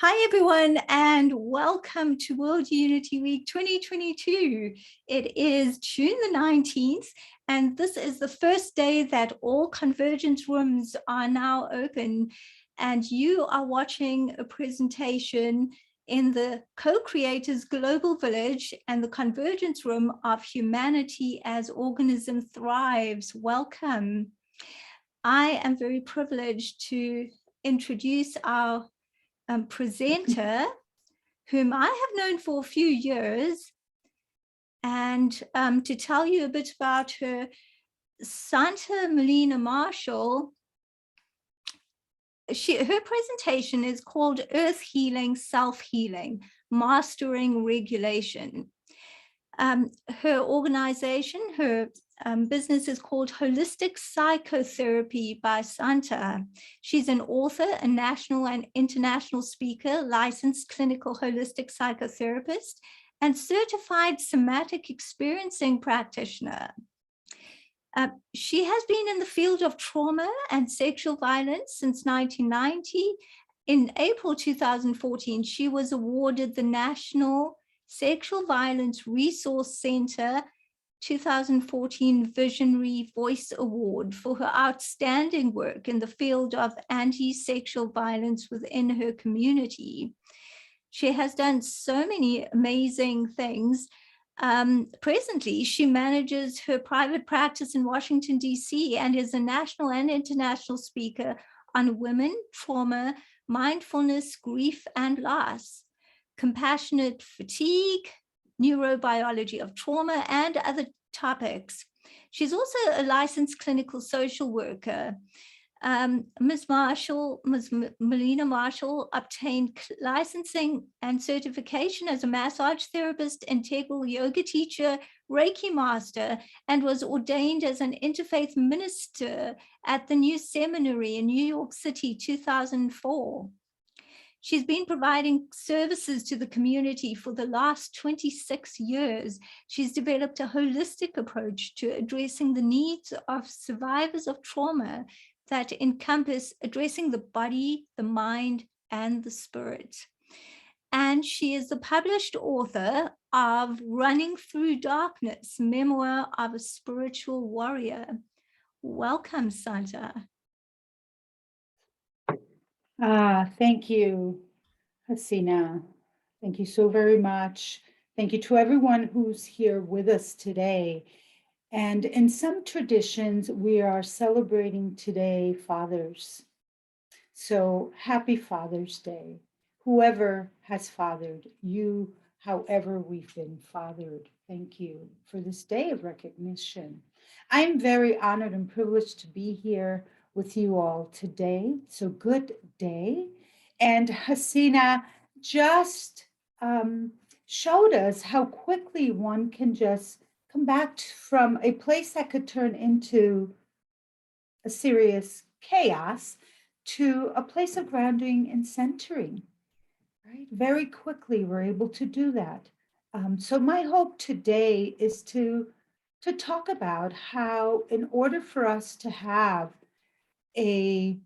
Hi, everyone, and welcome to World Unity Week 2022. It is June the 19th, and this is the first day that all convergence rooms are now open, and you are watching a presentation in the Co-Creators Global Village and the Convergence Room of Humanity as Organism Thrives. Welcome. I am very privileged to introduce our presenter, whom I have known for a few years, and to tell you a bit about her, Santa Molina Marshall. Her presentation is called Earth Healing, Self-Healing, Mastering Regulation. Her organization, her business is called Holistic Psychotherapy by Santa. She's an author, a national and international speaker, licensed clinical holistic psychotherapist, and certified somatic experiencing practitioner. She has been in the field of trauma and sexual violence since 1990. In April 2014, she was awarded the National Sexual Violence Resource Center 2014 Visionary Voice Award for her outstanding work in the field of anti-sexual violence within her community. She has done so many amazing things. Presently, she manages her private practice in Washington, D.C., and is a national and international speaker on women, trauma, mindfulness, grief, and loss, compassionate fatigue, neurobiology of trauma, and other topics. She's also a licensed clinical social worker. Ms. Molina Marshall obtained licensing and certification as a massage therapist, integral yoga teacher, Reiki master, and was ordained as an interfaith minister at the New Seminary in New York City, 2004. She's been providing services to the community for the last 26 years. She's developed a holistic approach to addressing the needs of survivors of trauma that encompass addressing the body, the mind, and the spirit. And she is the published author of Running Through Darkness, Memoir of a Spiritual Warrior. Welcome, Santa. Thank you, Hasina. Thank you so very much. Thank you to everyone who's here with us today. And in some traditions, we are celebrating today fathers. So happy Father's Day. Whoever has fathered you, however we've been fathered, thank you for this day of recognition. I'm very honored and privileged to be here with you all today. So good day. And Hasina just showed us how quickly one can just come back from a place that could turn into a serious chaos to a place of grounding and centering, right? Very quickly, we're able to do that. So my hope today is to talk about how, in order for us to have a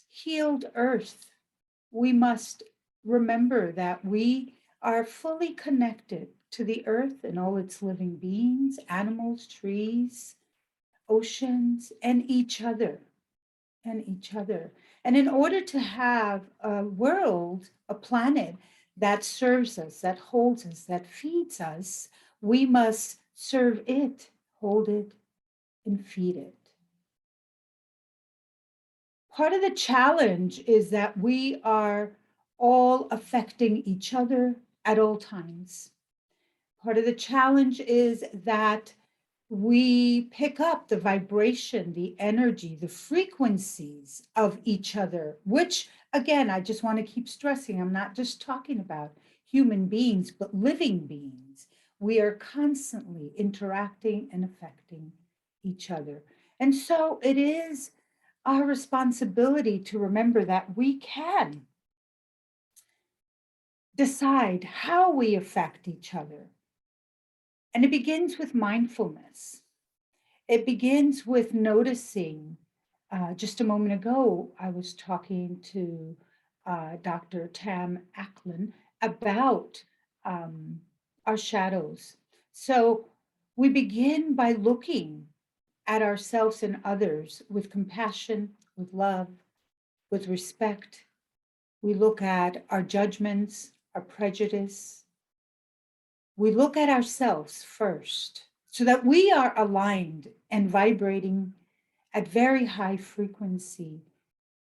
healed earth, we must remember that we are fully connected to the earth and all its living beings, animals, trees, oceans, and each other. And in order to have a world, a planet that serves us, that holds us, that feeds us, we must serve it, hold it, and feed it. Part of the challenge is that we are all affecting each other at all times. Part of the challenge is that we pick up the vibration, the energy, the frequencies of each other, which again, I just want to keep stressing, I'm not just talking about human beings, but living beings. We are constantly interacting and affecting each other. And so it is our responsibility to remember that we can decide how we affect each other. And it begins with mindfulness. It begins with noticing. Just a moment ago, I was talking to Dr. Tam Ackland about our shadows. So we begin by looking at ourselves and others with compassion, with love, with respect. We look at our judgments, our prejudice. We look at ourselves first so that we are aligned and vibrating at very high frequency,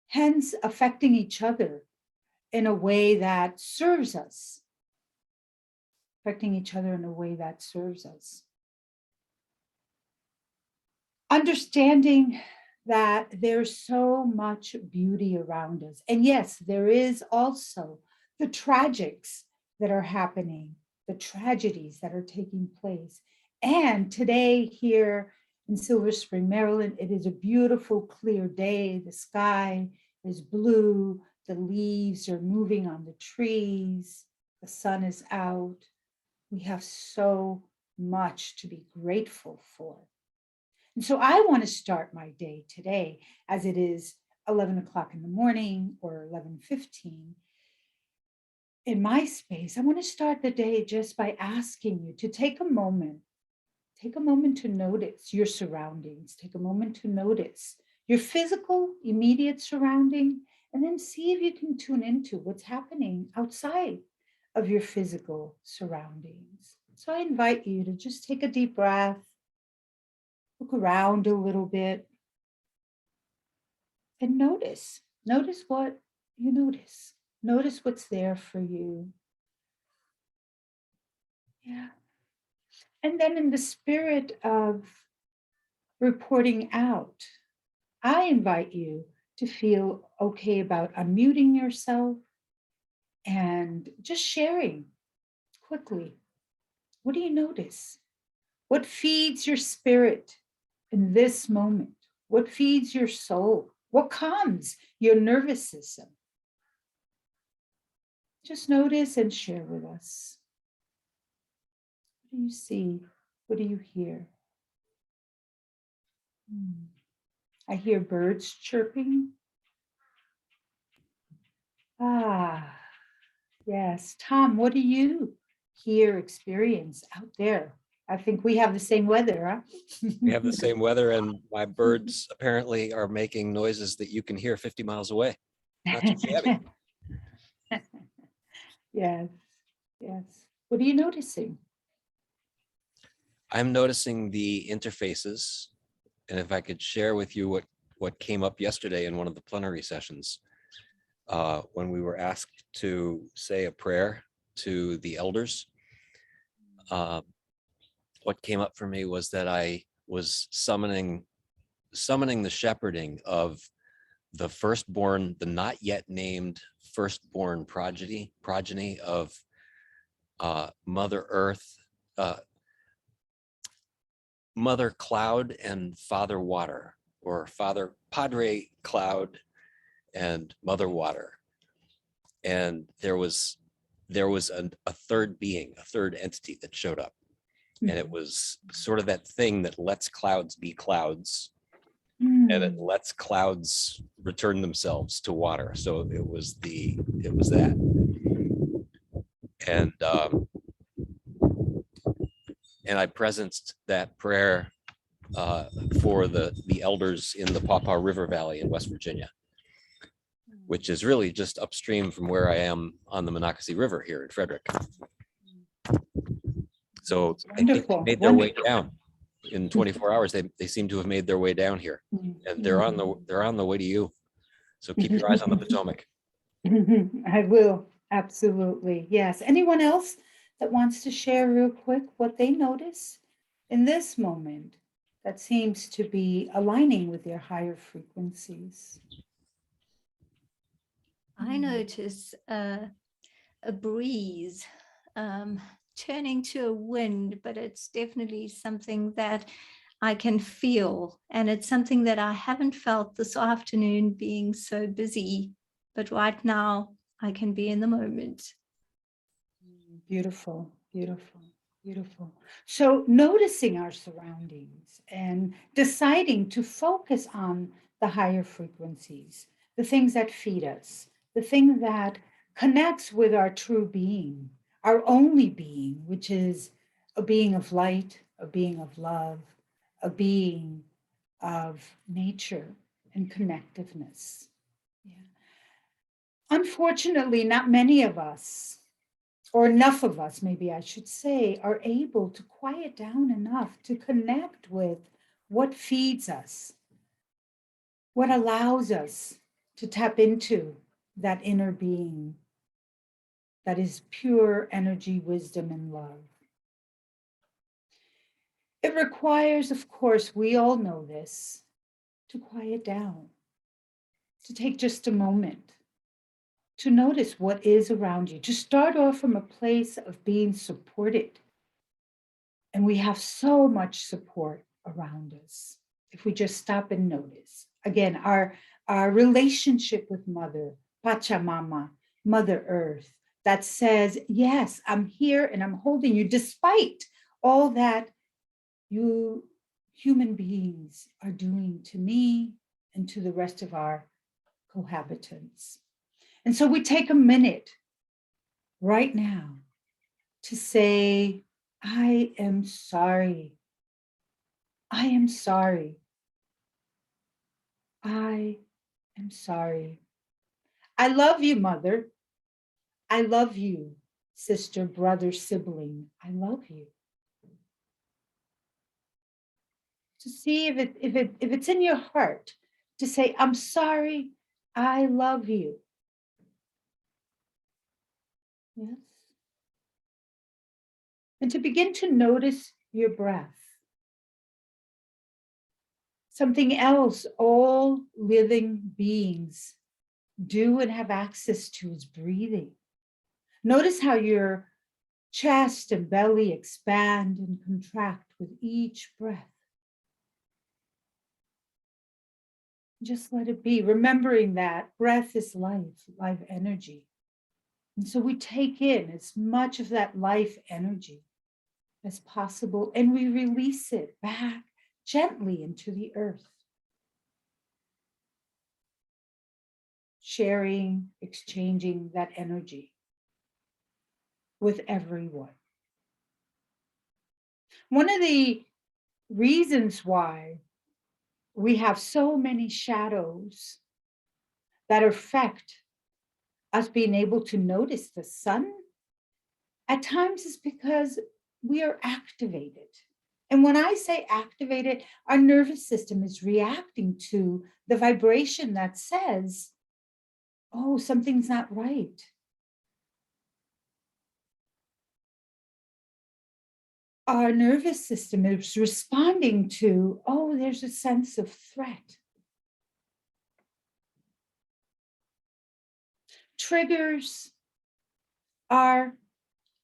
hence affecting each other in a way that serves us, affecting each other in a way that serves us. Understanding that there's so much beauty around us. And yes, there is also the tragics that are happening, the tragedies that are taking place. And today here in Silver Spring, Maryland, it is a beautiful, clear day. The sky is blue. The leaves are moving on the trees. The sun is out. We have so much to be grateful for. And so I want to start my day today, as it is 11 o'clock in the morning or 11:15. In my space, I want to start the day just by asking you to take a moment to notice your surroundings, take a moment to notice your physical, immediate surrounding, and then see if you can tune into what's happening outside of your physical surroundings. So I invite you to just take a deep breath. Look around a little bit and notice. Notice what you notice. Notice what's there for you. Yeah. And then, in the spirit of reporting out, I invite you to feel okay about unmuting yourself and just sharing quickly. What do you notice? What feeds your spirit in this moment? What feeds your soul? What calms your nervous system? Just notice and share with us. What do you see? What do you hear? I hear birds chirping. Ah, yes. Tom, what do you hear, experience out there? I think we have the same weather, huh? We have the same weather, and my birds apparently are making noises that you can hear 50 miles away. Not too shabby. Yes, yes. What are you noticing? I'm noticing the interfaces, and if I could share with you what came up yesterday in one of the plenary sessions, when we were asked to say a prayer to the elders. What came up for me was that I was summoning the shepherding of the firstborn, the not yet named firstborn progeny of Mother Earth, Mother Cloud and Father Water, or Father Padre Cloud and Mother Water. And there was a third being, a third entity that showed up. And it was sort of that thing that lets clouds be clouds, and it lets clouds return themselves to water. So it was that. And I presenced that prayer for the elders in the Pawpaw River Valley in West Virginia, which is really just upstream from where I am on the Monocacy River here in Frederick. So I think they made their way down in 24 hours. They seem to have made their way down here, and they're on the way to you. So keep your eyes on the Potomac. I will, absolutely. Yes. Anyone else that wants to share real quick what they notice in this moment that seems to be aligning with their higher frequencies? I notice a breeze turning to a wind, but it's definitely something that I can feel. And it's something that I haven't felt this afternoon being so busy. But right now, I can be in the moment. Beautiful, beautiful, beautiful. So noticing our surroundings and deciding to focus on the higher frequencies, the things that feed us, the thing that connects with our true being, our only being, which is a being of light, a being of love, a being of nature and connectiveness. Yeah. Unfortunately, not many of us, or enough of us, maybe I should say, are able to quiet down enough to connect with what feeds us, what allows us to tap into that inner being that is pure energy, wisdom, and love. It requires, of course, we all know this, to quiet down, to take just a moment, to notice what is around you, to start off from a place of being supported. And we have so much support around us if we just stop and notice. Again, our relationship with Mother, Pachamama, Mother Earth, that says, yes, I'm here and I'm holding you despite all that you human beings are doing to me and to the rest of our cohabitants. And so we take a minute right now to say, I am sorry. I am sorry. I am sorry. I love you, Mother. I love you, sister, brother, sibling. I love you. To see if it's in your heart to say, I'm sorry, I love you. Yes. And to begin to notice your breath. Something else all living beings do and have access to is breathing. Notice how your chest and belly expand and contract with each breath. Just let it be, remembering that breath is life, life energy. And so we take in as much of that life energy as possible and we release it back gently into the earth. Sharing, exchanging that energy with everyone. One of the reasons why we have so many shadows that affect us being able to notice the sun at times is because we are activated. And when I say activated, our nervous system is reacting to the vibration that says, oh, something's not right. Our nervous system is responding to, oh, there's a sense of threat. Triggers are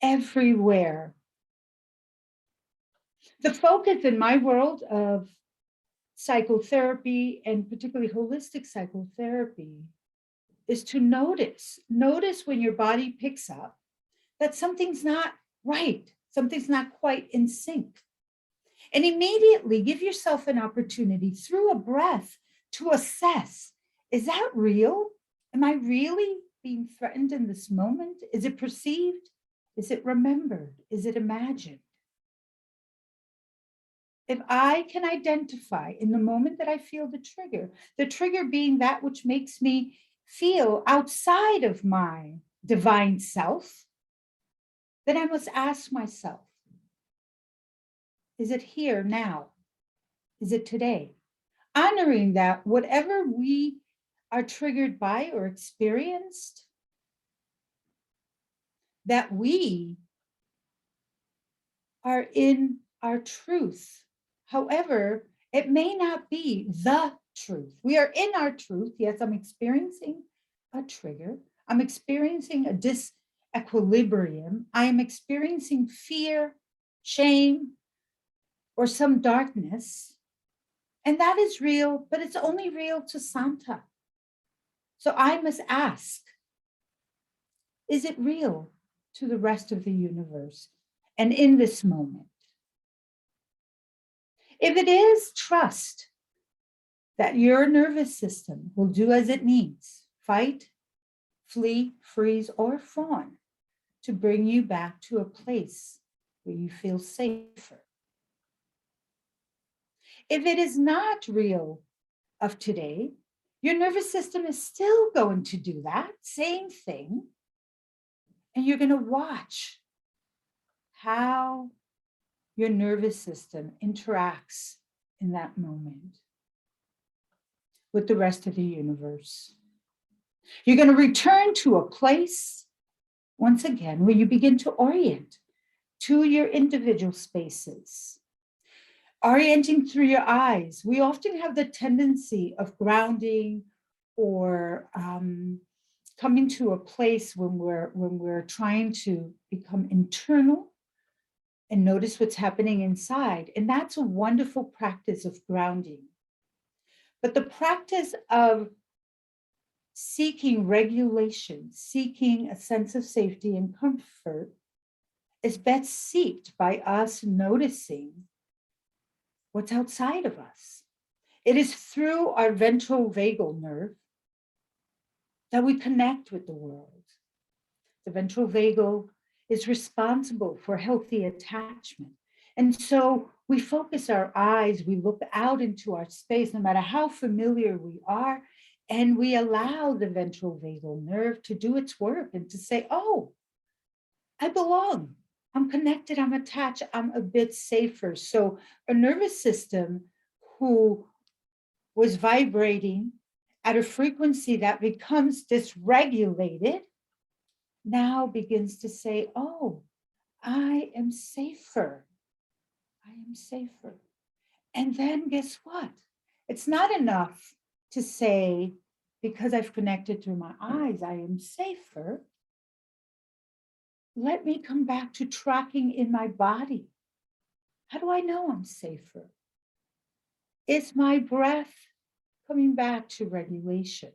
everywhere. The focus in my world of psychotherapy and particularly holistic psychotherapy is to notice when your body picks up that something's not right, something's not quite in sync. And immediately give yourself an opportunity through a breath to assess, is that real? Am I really being threatened in this moment? Is it perceived? Is it remembered? Is it imagined? If I can identify in the moment that I feel the trigger being that which makes me feel outside of my divine self, then I must ask myself, is it here now? Is it today? Honoring that whatever we are triggered by or experienced, that we are in our truth. However, it may not be the truth. We are in our truth. Yes, I'm experiencing a trigger. I'm experiencing a disequilibrium. I am experiencing fear, shame, or some darkness. And that is real, but it's only real to Santa. So I must ask, is it real to the rest of the universe and in this moment? If it is, trust that your nervous system will do as it needs, fight, flee, freeze, or fawn to bring you back to a place where you feel safer. If it is not real of today, your nervous system is still going to do that same thing. And you're going to watch how your nervous system interacts in that moment with the rest of the universe. You're going to return to a place, once again, where you begin to orient to your individual spaces. Orienting through your eyes. We often have the tendency of grounding or coming to a place when we're trying to become internal and notice what's happening inside. And that's a wonderful practice of grounding. But the practice of seeking regulation, seeking a sense of safety and comfort is best sought by us noticing what's outside of us. It is through our ventral vagal nerve that we connect with the world. The ventral vagal is responsible for healthy attachment. And so we focus our eyes, we look out into our space, no matter how familiar we are, and we allow the ventral vagal nerve to do its work and to say, oh, I belong. I'm connected, I'm attached, I'm a bit safer. So a nervous system who was vibrating at a frequency that becomes dysregulated now begins to say, oh, I am safer. I am safer. And then guess what? It's not enough to say, because I've connected through my eyes, I am safer. Let me come back to tracking in my body. How do I know I'm safer? Is my breath coming back to regulation?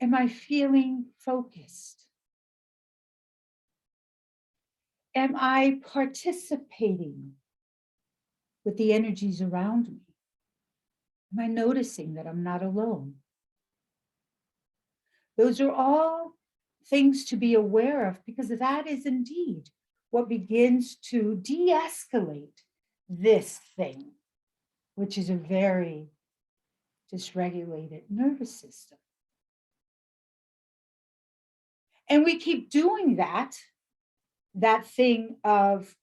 Am I feeling focused? Am I participating with the energies around me? Am I noticing that I'm not alone? Those are all things to be aware of, because that is indeed what begins to de-escalate this thing, which is a very dysregulated nervous system. And we keep doing that thing of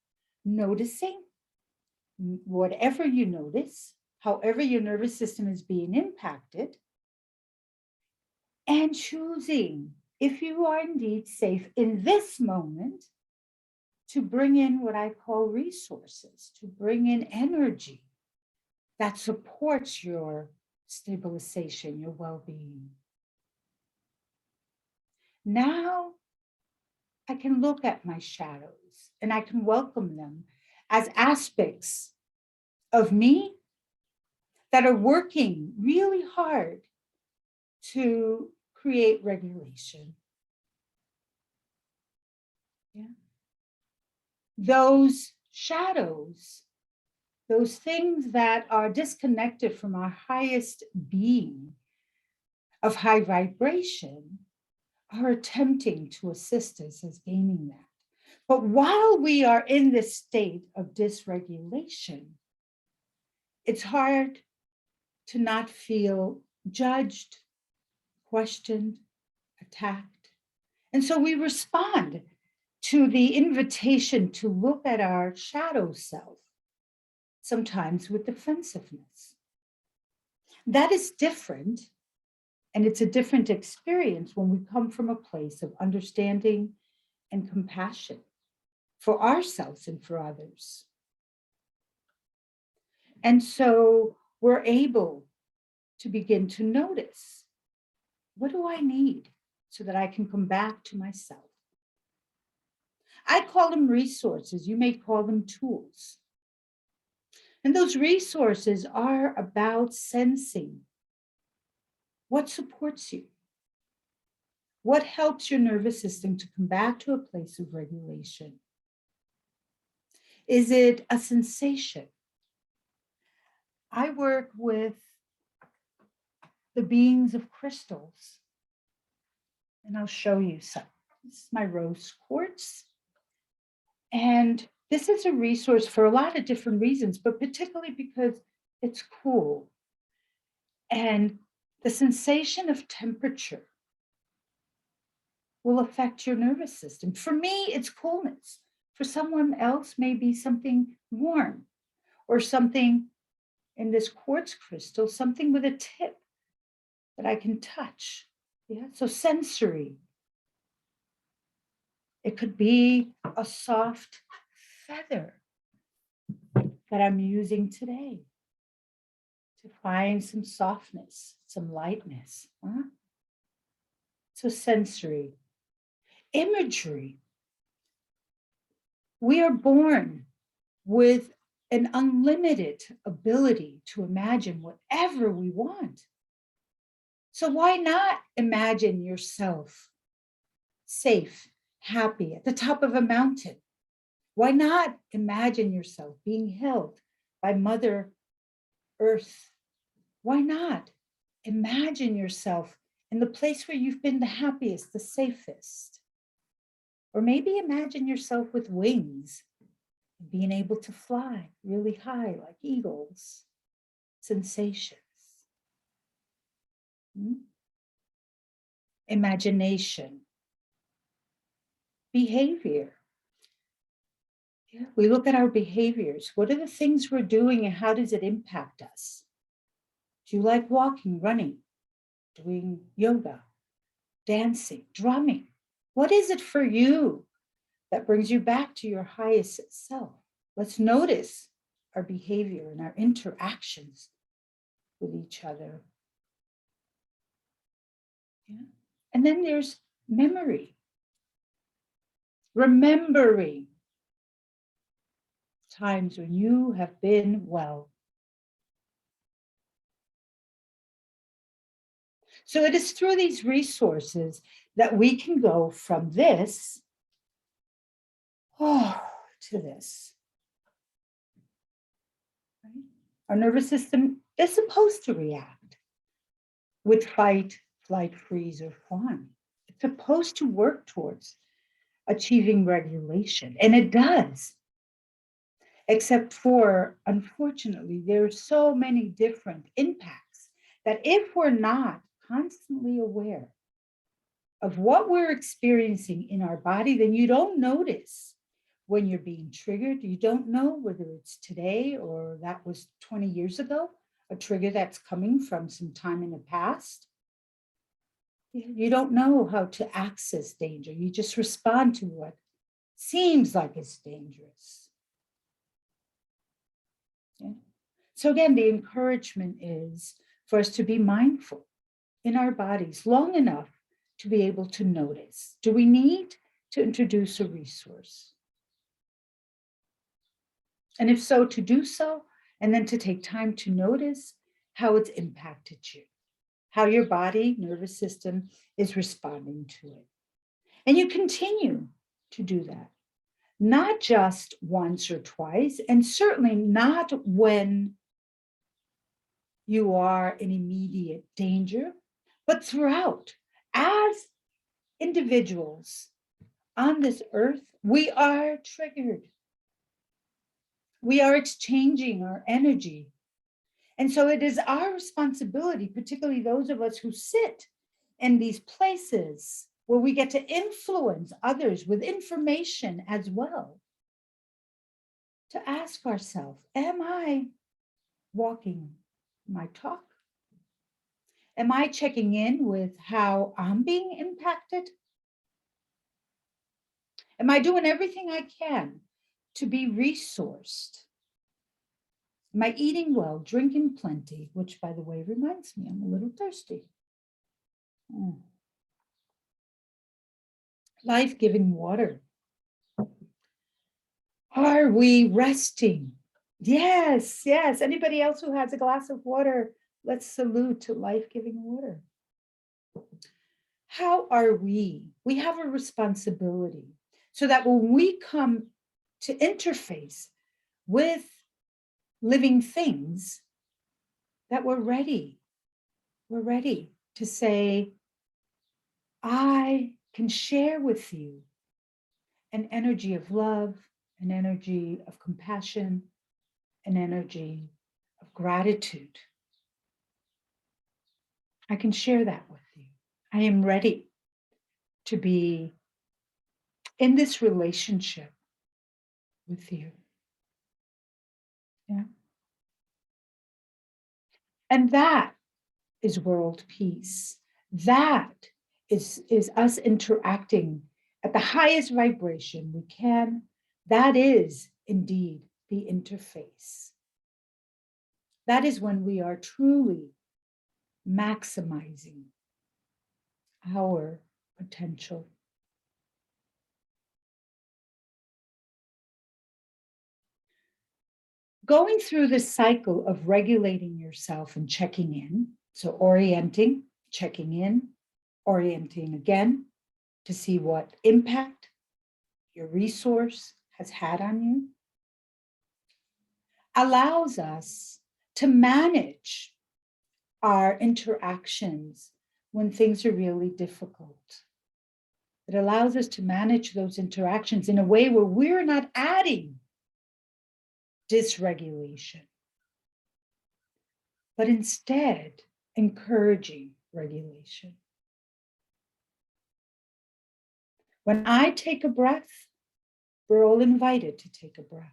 noticing whatever you notice, however your nervous system is being impacted, and choosing, if you are indeed safe in this moment, to bring in what I call resources, to bring in energy that supports your stabilization, your well-being. Now I can look at my shadows and I can welcome them as aspects of me that are working really hard to create regulation. Yeah. Those shadows, those things that are disconnected from our highest being of high vibration, are attempting to assist us as gaining that. But while we are in this state of dysregulation, it's hard to not feel judged, questioned, attacked. And so we respond to the invitation to look at our shadow self, sometimes with defensiveness. That is different, and it's a different experience when we come from a place of understanding and compassion. for ourselves and for others. And so we're able to begin to notice, what do I need so that I can come back to myself? I call them resources. You may call them tools. And those resources are about sensing what supports you, what helps your nervous system to come back to a place of regulation. Is it a sensation? I work with the beings of crystals, and I'll show you some. This is my rose quartz. And this is a resource for a lot of different reasons, but particularly because it's cool. And the sensation of temperature will affect your nervous system. For me, it's coolness. For someone else, maybe something warm or something in this quartz crystal, something with a tip that I can touch. Yeah, so sensory. It could be a soft feather that I'm using today to find some softness, some lightness. Huh? So sensory. Imagery. We are born with an unlimited ability to imagine whatever we want. So why not imagine yourself safe, happy at the top of a mountain? Why not imagine yourself being held by Mother Earth? Why not imagine yourself in the place where you've been the happiest, the safest? Or maybe imagine yourself with wings, being able to fly really high like eagles. Sensations. Imagination. Behavior. Yeah, we look at our behaviors. What are the things we're doing and how does it impact us? Do you like walking, running, doing yoga, dancing, drumming? What is it for you that brings you back to your highest self? Let's notice our behavior and our interactions with each other. Yeah. And then there's memory. Remembering times when you have been well. So it is through these resources that we can go from this to this. Right? Our nervous system is supposed to react with fight, flight, freeze, or fawn. It's supposed to work towards achieving regulation, and it does. Except for, unfortunately, there are so many different impacts that if we're not constantly aware of what we're experiencing in our body, then you don't notice when you're being triggered. You don't know whether it's today or that was 20 years ago, a trigger that's coming from some time in the past. You don't know how to access danger. You just respond to what seems like it's dangerous. Yeah. So again, the encouragement is for us to be mindful in our bodies long enough to be able to notice. Do we need to introduce a resource? And if so, to do so, and then to take time to notice how it's impacted you, how your body, nervous system is responding to it. And you continue to do that, not just once or twice, and certainly not when you are in immediate danger, but throughout. As individuals on this earth, we are triggered. We are exchanging our energy. And so it is our responsibility, particularly those of us who sit in these places where we get to influence others with information as well, to ask ourselves, am I walking my talk? Am I checking in with how I'm being impacted? Am I doing everything I can to be resourced? Am I eating well, drinking plenty, which, by the way, reminds me, I'm a little thirsty. Life-giving water. Are we resting? Yes, yes. Anybody else who has a glass of water, let's salute to life-giving water. How are we? We have a responsibility so that when we come to interface with living things, that we're ready. We're ready to say, I can share with you an energy of love, an energy of compassion, an energy of gratitude. I can share that with you. I am ready to be in this relationship with you. Yeah. And that is world peace. That is us interacting at the highest vibration we can. That is indeed the interface. That is when we are truly maximizing our potential. Going through this cycle of regulating yourself and checking in, so orienting, checking in, orienting again to see what impact your resource has had on you, allows us to manage our interactions when things are really difficult. It allows us to manage those interactions in a way where we're not adding dysregulation, but instead encouraging regulation. When I take a breath, we're all invited to take a breath.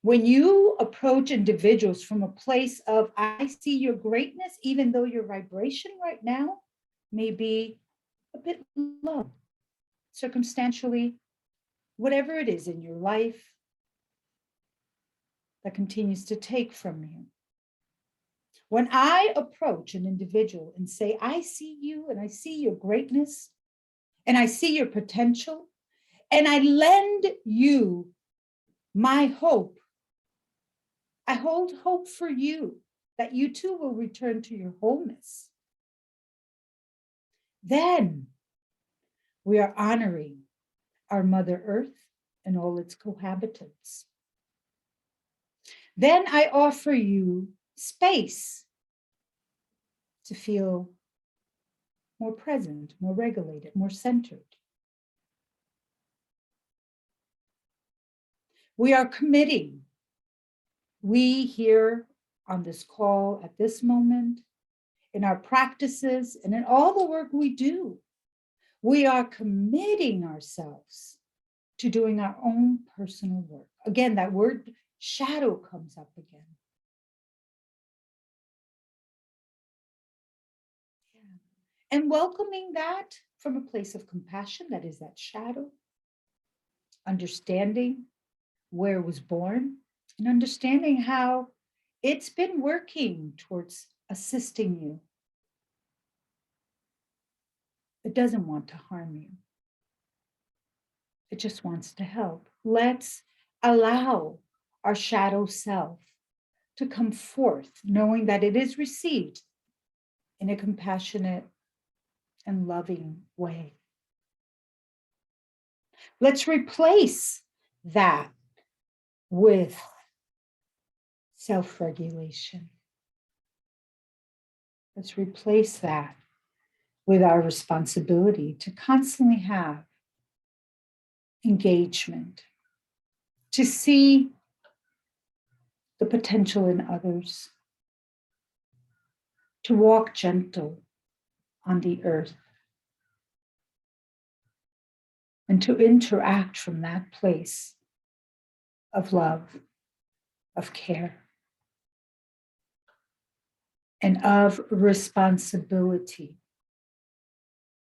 When you approach individuals from a place of, I see your greatness, even though your vibration right now may be a bit low, circumstantially, whatever it is in your life that continues to take from you. When I approach an individual and say, I see you and I see your greatness and I see your potential and I lend you my hope, I hold hope for you that you too will return to your wholeness. Then we are honoring our Mother Earth and all its cohabitants. Then I offer you space to feel more present, more regulated, more centered. We are committing. We here on this call at this moment, in our practices and in all the work we do, we are committing ourselves to doing our own personal work. Again, that word shadow comes up again. Yeah. And welcoming that from a place of compassion, that is that shadow, understanding where it was born, and understanding how it's been working towards assisting you. It doesn't want to harm you. It just wants to help. Let's allow our shadow self to come forth, knowing that it is received in a compassionate and loving way. Let's replace that with self-regulation. Let's replace that with our responsibility to constantly have engagement, to see the potential in others, to walk gentle on the earth, and to interact from that place of love, of care, and of responsibility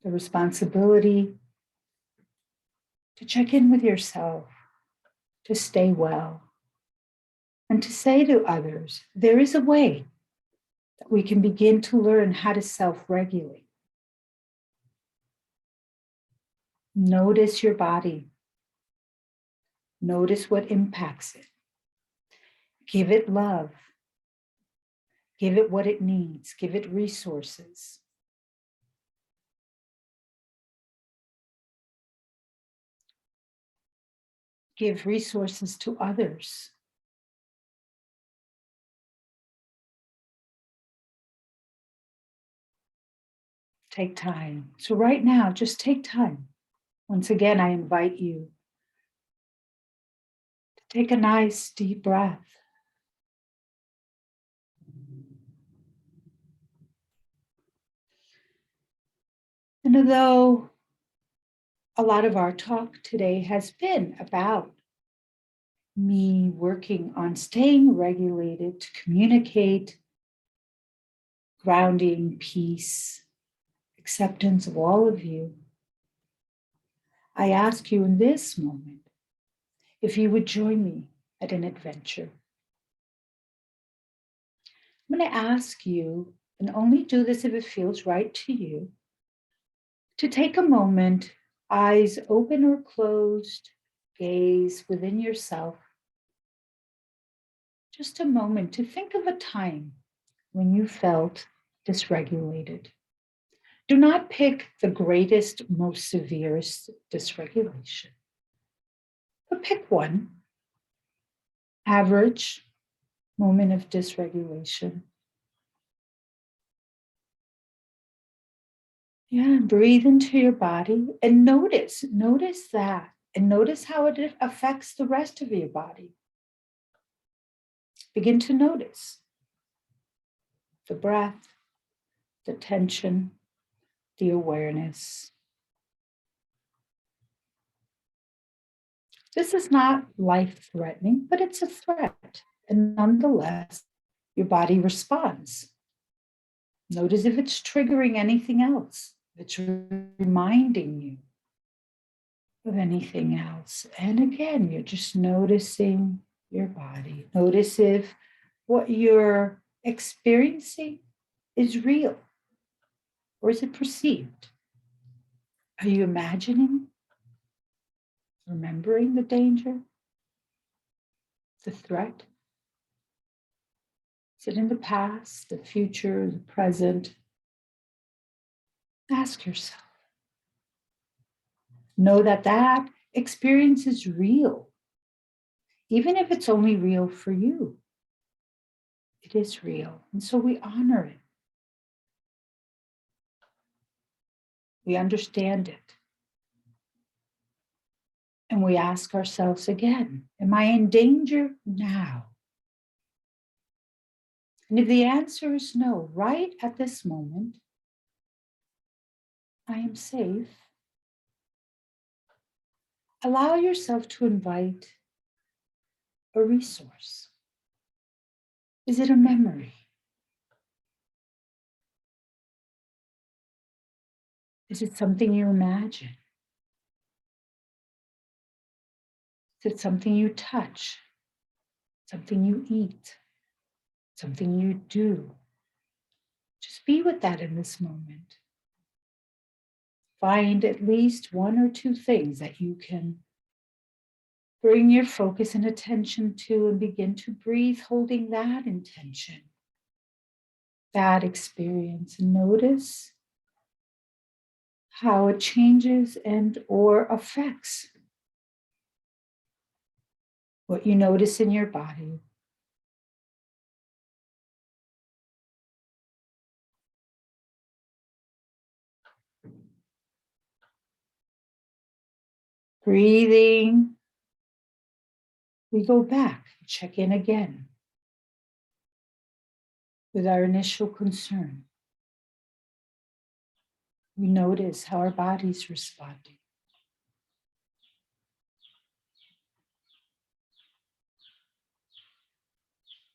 the responsibility to check in with yourself, to stay well, and to say to others, there is a way that we can begin to learn how to self-regulate. Notice your body. Notice what impacts it. Give it love. Give it what it needs. Give it resources. Give resources to others. Take time. So right now, just take time. Once again, I invite you to take a nice deep breath. And although a lot of our talk today has been about me working on staying regulated to communicate, grounding, peace, acceptance of all of you, I ask you in this moment if you would join me at an adventure. I'm going to ask you, and only do this if it feels right to you, to take a moment, eyes open or closed, gaze within yourself. Just a moment to think of a time when you felt dysregulated. Do not pick the greatest, most severest dysregulation, but pick one average moment of dysregulation. Yeah, breathe into your body and notice that, and notice how it affects the rest of your body. Begin to notice the breath, the tension, the awareness. This is not life-threatening, but it's a threat. And nonetheless, your body responds. Notice if it's triggering anything else. It's reminding you of anything else. And again, you're just noticing your body. Notice if what you're experiencing is real, or is it perceived? Are you imagining, remembering the danger, the threat? Is it in the past, the future, the present? Ask yourself. Know that that experience is real, even if it's only real for you. It is real, and so we honor it. We understand it. And we ask ourselves again, am I in danger now? And if the answer is no, right at this moment, I am safe. Allow yourself to invite a resource. Is it a memory? Is it something you imagine? Is it something you touch? Something you eat? Something you do? Just be with that in this moment. Find at least one or two things that you can bring your focus and attention to, and begin to breathe, holding that intention, that experience. Notice how it changes and or affects what you notice in your body. Breathing, we go back, check in again with our initial concern. We notice how our body's responding.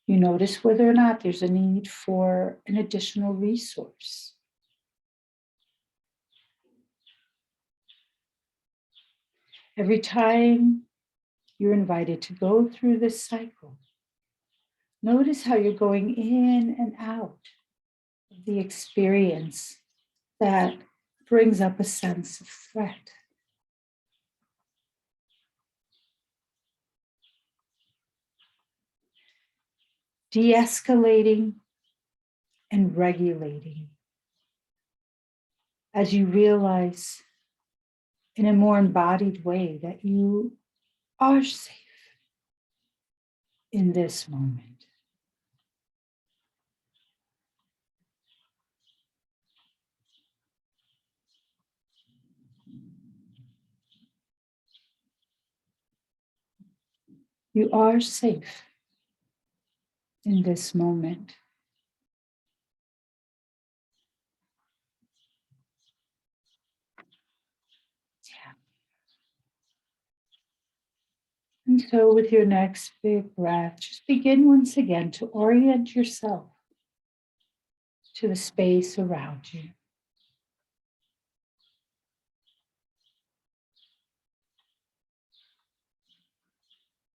You notice whether or not there's a need for an additional resource. Every time you're invited to go through this cycle, notice how you're going in and out of the experience that brings up a sense of threat. De-escalating and regulating as you realize in a more embodied way that you are safe in this moment. You are safe in this moment. Yeah. And so with your next big breath, just begin once again to orient yourself to the space around you.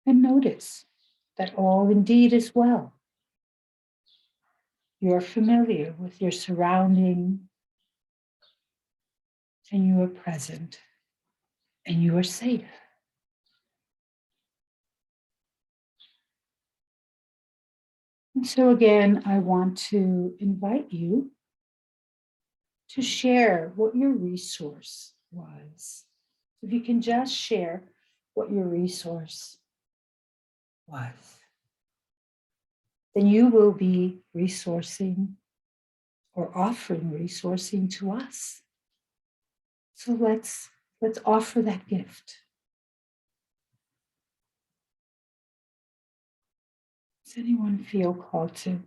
And notice that all indeed is well. You're familiar with your surrounding, and you are present, and you are safe. And so again, I want to invite you to share what your resource was. If you can just share what your resource was, then you will be resourcing or offering resourcing to us. So let's offer that gift. Does anyone feel called to?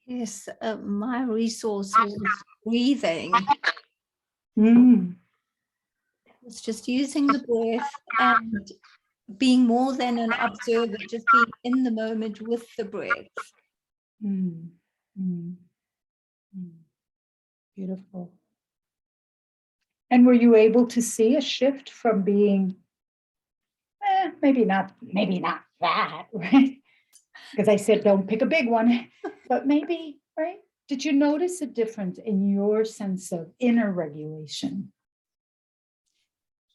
Yes, my resource was breathing. It's just using the breath and being more than an observer, just being in the moment with the breath. Beautiful. And were you able to see a shift from being, maybe not that, right? Because I said, don't pick a big one, but maybe, right? Did you notice a difference in your sense of inner regulation?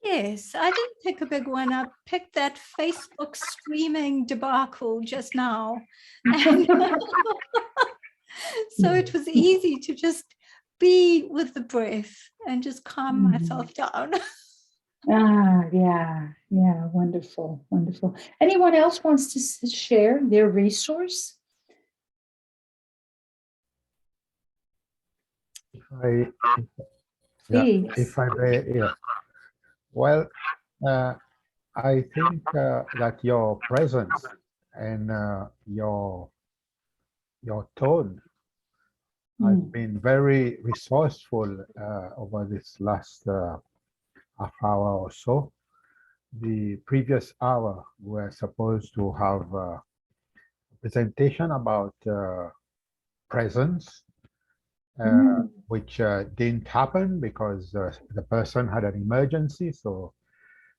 Yes, I didn't pick a big one. I picked that Facebook streaming debacle just now. And so it was easy to just be with the breath and just calm myself down. Yeah, wonderful, wonderful. Anyone else wants to share their resource? If I may, yeah. Well, I think that your presence and your tone has been very resourceful over this last half hour or so. The previous hour, we're supposed to have a presentation about presence, which didn't happen because the person had an emergency, so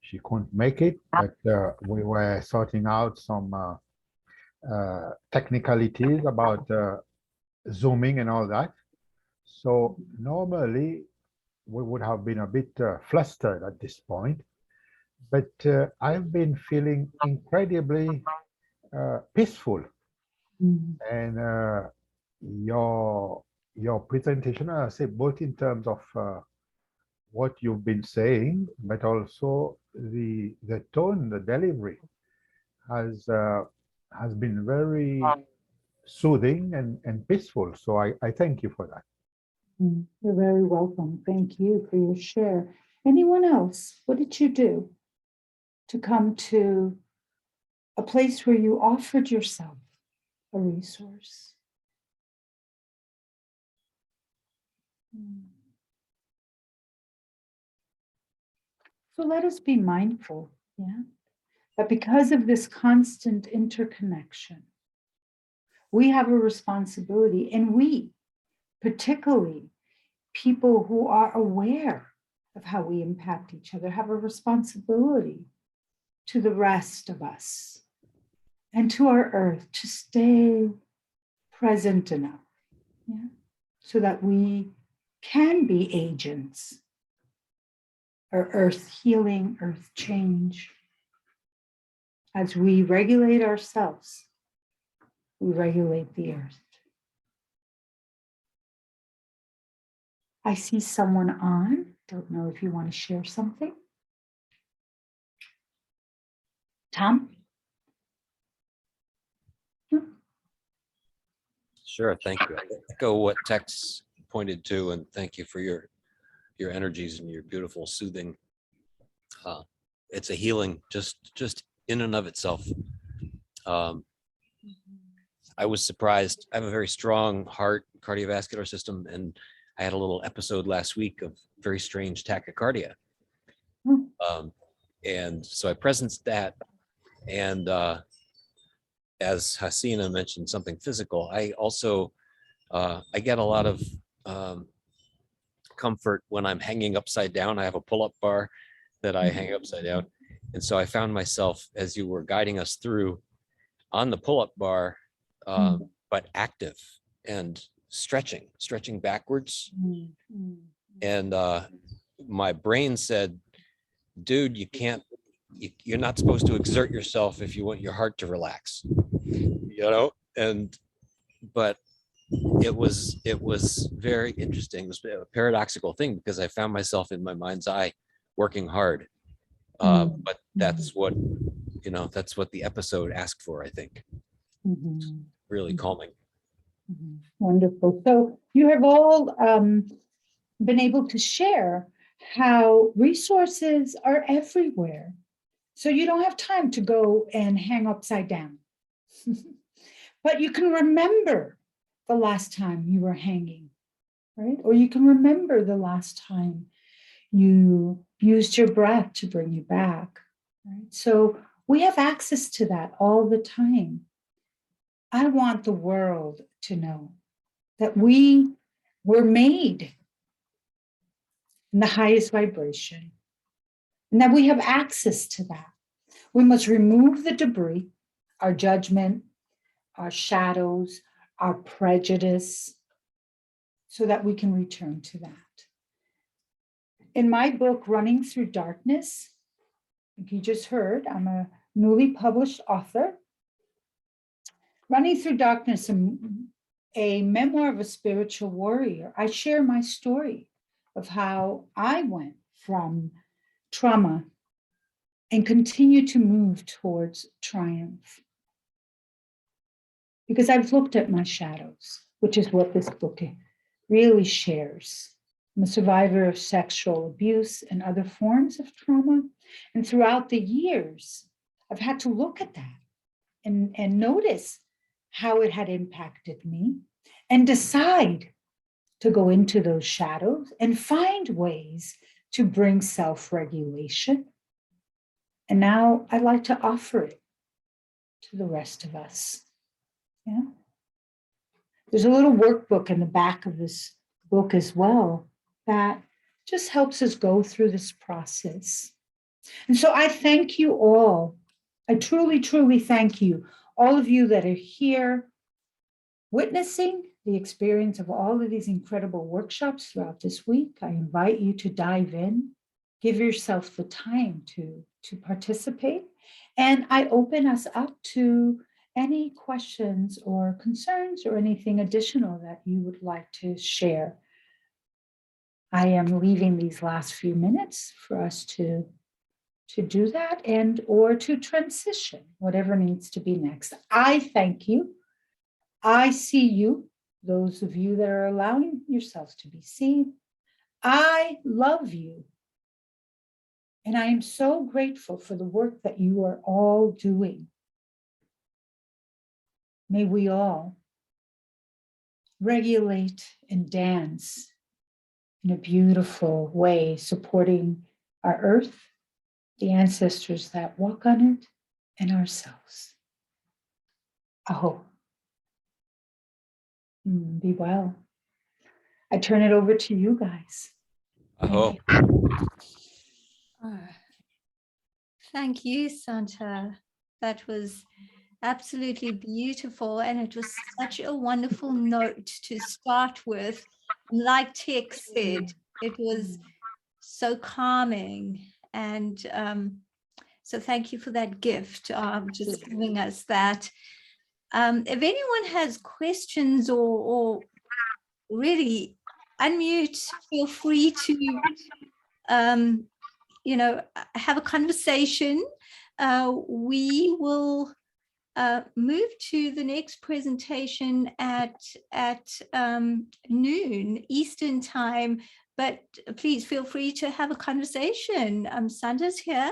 she couldn't make it. But we were sorting out some technicalities about zooming and all that. So normally we would have been a bit flustered at this point, but I've been feeling incredibly peaceful. And your presentation, I say, both in terms of what you've been saying, but also the tone, the delivery has been very soothing and peaceful. So I thank you for that. You're very welcome. Thank you for your share. Anyone else? What did you do to come to a place where you offered yourself a resource? So let us be mindful, that because of this constant interconnection, we have a responsibility, and we, particularly people who are aware of how we impact each other, have a responsibility to the rest of us and to our earth to stay present enough, yeah, so that we can be agents or earth healing, earth change. As we regulate ourselves, we regulate the earth. I see someone on. Don't know if you want to share something. Tom? Sure, thank you. I echo what Tex pointed to, and thank you for your energies and your beautiful soothing. It's a healing just in and of itself. I was surprised. I have a very strong heart, cardiovascular system, and I had a little episode last week of very strange tachycardia. And so I presenced that. And as Hasina mentioned, something physical, I also, I get a lot of comfort when I'm hanging upside down. I have a pull-up bar that I hang upside down. And so I found myself, as you were guiding us through, on the pull-up bar, but active and stretching backwards. And my brain said, dude, you're not supposed to exert yourself if you want your heart to relax, but it was very interesting. It was a paradoxical thing because I found myself in my mind's eye working hard. But that's what the episode asked for, I think. Really calming. Wonderful. So you have all been able to share how resources are everywhere. So you don't have time to go and hang upside down. But you can remember the last time you were hanging, right? Or you can remember the last time you used your breath to bring you back, right? So we have access to that all the time. I want the world to know that we were made in the highest vibration and that we have access to that. We must remove the debris, our judgment, our shadows, our prejudice, so that we can return to that. In my book, Running Through Darkness, like you just heard, I'm a newly published author. Running Through Darkness, a memoir of a spiritual warrior, I share my story of how I went from trauma and continue to move towards triumph. Because I've looked at my shadows, which is what this book really shares. I'm a survivor of sexual abuse and other forms of trauma. And throughout the years, I've had to look at that and notice how it had impacted me and decide to go into those shadows and find ways to bring self-regulation. And now I'd like to offer it to the rest of us. Yeah. There's a little workbook in the back of this book as well that just helps us go through this process. And so I thank you all. I truly, truly thank you, all of you that are here witnessing the experience of all of these incredible workshops throughout this week. I invite you to dive in, give yourself the time to participate. And I open us up to any questions or concerns or anything additional that you would like to share. I am leaving these last few minutes for us to do that and or to transition, whatever needs to be next. I thank you. I see you, those of you that are allowing yourselves to be seen. I love you. And I am so grateful for the work that you are all doing. May we all regulate and dance in a beautiful way, supporting our earth, the ancestors that walk on it, and ourselves. Aho. Be well. I turn it over to you guys. Oh, Ah, thank you, Santa. That was absolutely beautiful. And it was such a wonderful note to start with. Like Tex said, it was so calming. And so thank you for that gift, just giving us that. If anyone has questions or really unmute, feel free to, have a conversation. We will move to the next presentation at noon Eastern time, but please feel free to have a conversation. Santa's here.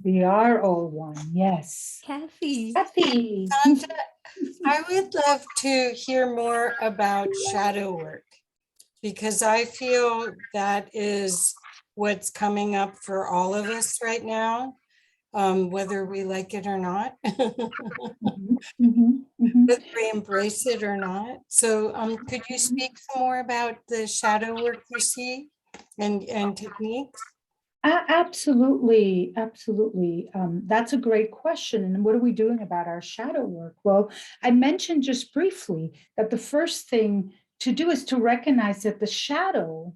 We are all one, yes. Kathy. Kathy. Santa, I would love to hear more about shadow work because I feel that is what's coming up for all of us right now, whether we like it or not, Mhm, mhm, mhm. whether we embrace it or not. So could you speak some more about the shadow work you see and techniques? Absolutely, absolutely. That's a great question. And what are we doing about our shadow work? Well, I mentioned just briefly that the first thing to do is to recognize that the shadow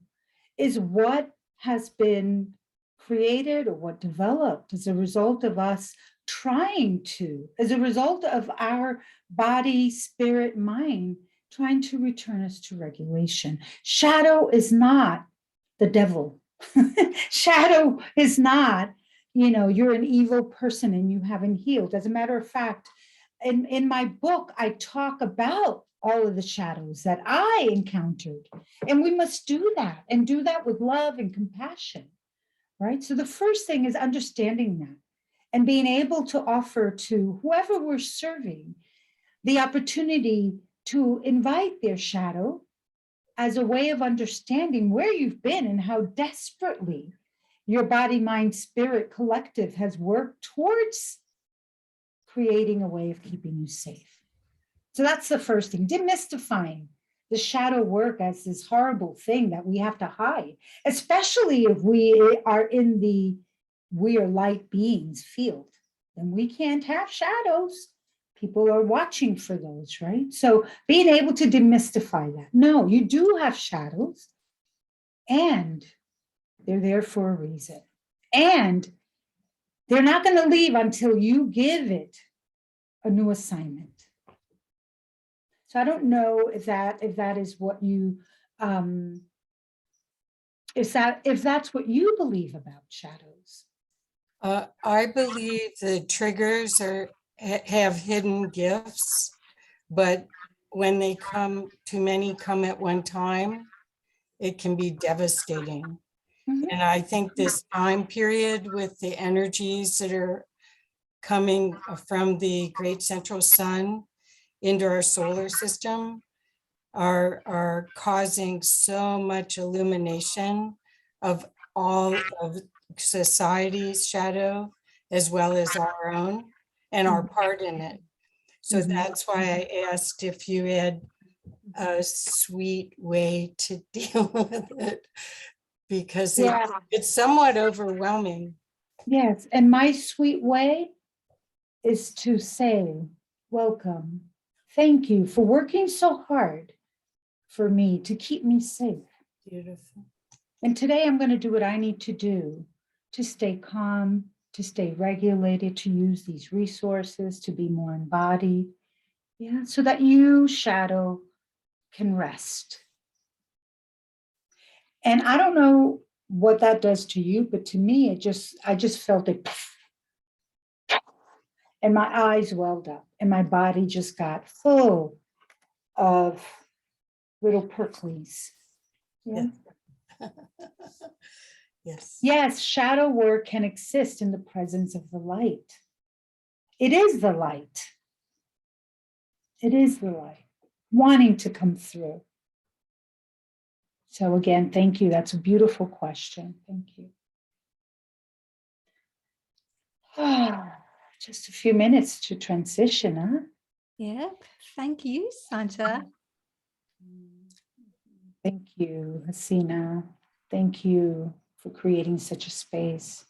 is what has been created or what developed as a result of us trying to, as a result of our body, spirit, mind, trying to return us to regulation. Shadow is not the devil. Shadow is not, you're an evil person and you haven't healed. As a matter of fact, in my book, I talk about all of the shadows that I encountered. And we must do that and do that with love and compassion, right? So the first thing is understanding that and being able to offer to whoever we're serving the opportunity to invite their shadow as a way of understanding where you've been and how desperately your body, mind, spirit collective has worked towards creating a way of keeping you safe. So that's the first thing, demystifying the shadow work as this horrible thing that we have to hide, especially if we are in the we are light beings field. Then we can't have shadows. People are watching for those, right? So being able to demystify that. No, you do have shadows and they're there for a reason. And they're not going to leave until you give it a new assignment. So I don't know if that is what you if that's what you believe about shadows. I believe the triggers have hidden gifts, but when they come, too many come at one time, it can be devastating. Mhm. And I think this time period with the energies that are coming from the great central sun into our solar system are causing so much illumination of all of society's shadow as well as our own and our part in it. So Mhm. that's why I asked if you had a sweet way to deal with it, because Yeah. it's somewhat overwhelming. Yes. And my sweet way is to say, welcome. Thank you for working so hard for me to keep me safe. Beautiful. And today I'm going to do what I need to do to stay calm, to stay regulated, to use these resources, to be more embodied. Yeah, so that you, shadow, can rest. And I don't know what that does to you, but to me, I just felt it. And my eyes welled up and my body just got full of little pricklies. Yeah. Yes. Yes, shadow work can exist in the presence of the light. It is the light. It is the light wanting to come through. So again, thank you. That's a beautiful question. Thank you. Just a few minutes to transition, huh? Yep. Thank you, Santa. Thank you, Hasina. Thank you for creating such a space.